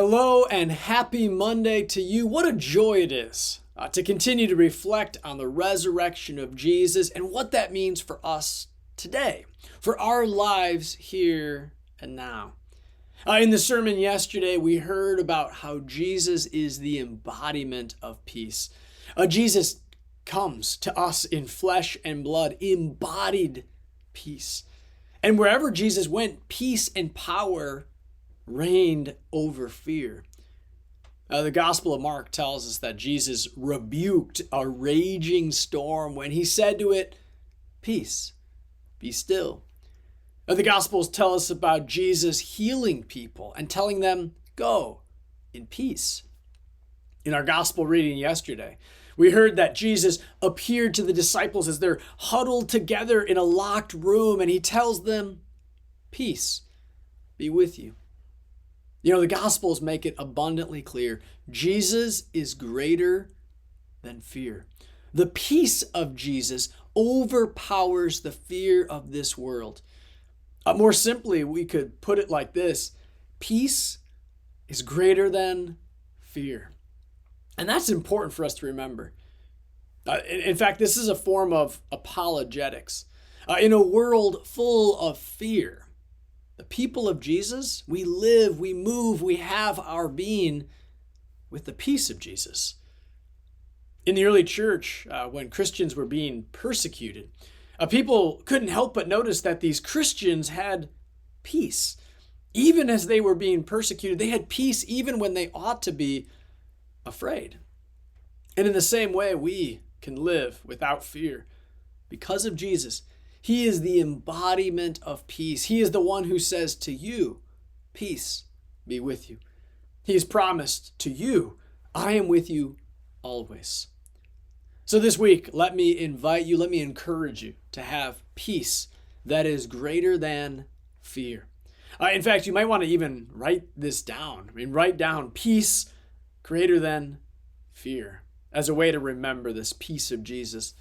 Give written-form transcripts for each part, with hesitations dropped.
Hello and happy Monday to you. What a joy it is to continue to reflect on the resurrection of Jesus and what that means for us today, for our lives here and now. In the sermon yesterday, we heard about how Jesus is the embodiment of peace. Jesus comes to us in flesh and blood, embodied peace. And wherever Jesus went, peace and power reigned over fear. The Gospel of Mark tells us that Jesus rebuked a raging storm when he said to it, "Peace, be still." The Gospels tell us about Jesus healing people and telling them, "Go in peace." In our Gospel reading yesterday, we heard that Jesus appeared to the disciples as they're huddled together in a locked room, and he tells them, "Peace be with you." You know, the Gospels make it abundantly clear. Jesus is greater than fear. The peace of Jesus overpowers the fear of this world. More simply, we could put it like this: peace is greater than fear. And that's important for us to remember. In fact, this is a form of apologetics. In a world full of fear, the people of Jesus, we live, we move, we have our being with the peace of Jesus. In the early church, when Christians were being persecuted, people couldn't help but notice that these Christians had peace. Even as they were being persecuted, they had peace even when they ought to be afraid. And in the same way, we can live without fear because of Jesus. He is the embodiment of peace. He is the one who says to you, "Peace be with you." He has promised to you, "I am with you always." So this week, let me invite you, let me encourage you to have peace that is greater than fear. In fact, you might want to even write this down. Write down peace greater than fear as a way to remember this peace of Jesus.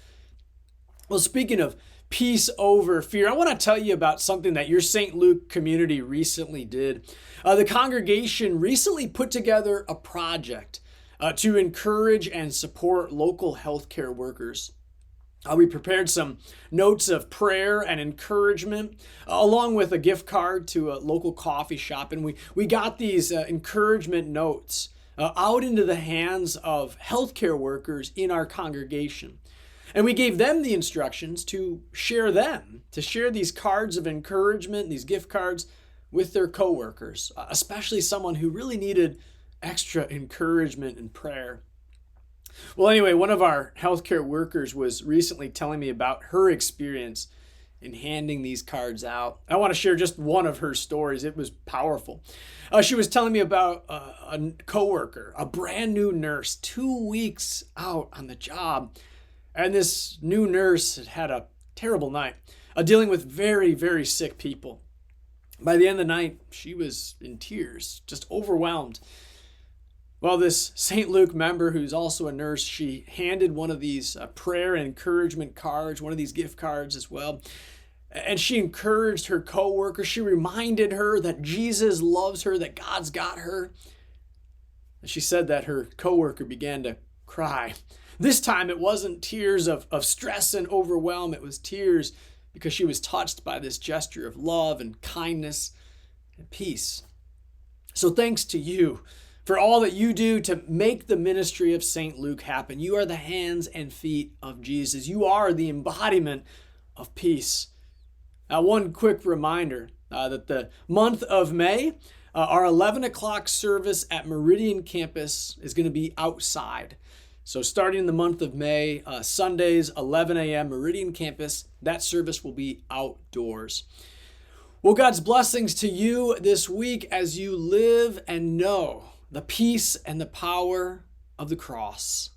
Well, speaking of peace over fear, I want to tell you about something that your St. Luke community recently did. The congregation recently put together a project to encourage and support local healthcare workers. We prepared some notes of prayer and encouragement, along with a gift card to a local coffee shop. And we got these encouragement notes out into the hands of healthcare workers in our congregation. And we gave them the instructions to share these cards of encouragement, these gift cards, with their coworkers, especially someone who really needed extra encouragement and prayer. Well, anyway, one of our healthcare workers was recently telling me about her experience in handing these cards out. I want to share just one of her stories. It was powerful. She was telling me about a coworker, a brand new nurse, 2 weeks out on the job. And this new nurse had had a terrible night, dealing with very, very sick people. By the end of the night, she was in tears, just overwhelmed. Well, this St. Luke member, who's also a nurse, she handed one of these prayer and encouragement cards, one of these gift cards as well. And she encouraged her coworker. She reminded her that Jesus loves her, that God's got her. And she said that her coworker began to cry. This time it wasn't tears of stress and overwhelm. It was tears because she was touched by this gesture of love and kindness and peace. So thanks to you for all that you do to make the ministry of St. Luke happen. You are the hands and feet of Jesus. You are the embodiment of peace. Now, one quick reminder that the month of May, our 11 o'clock service at Meridian Campus is going to be outside. So starting in the month of May, Sundays, 11 a.m., Meridian Campus, that service will be outdoors. Well, God's blessings to you this week as you live and know the peace and the power of the cross.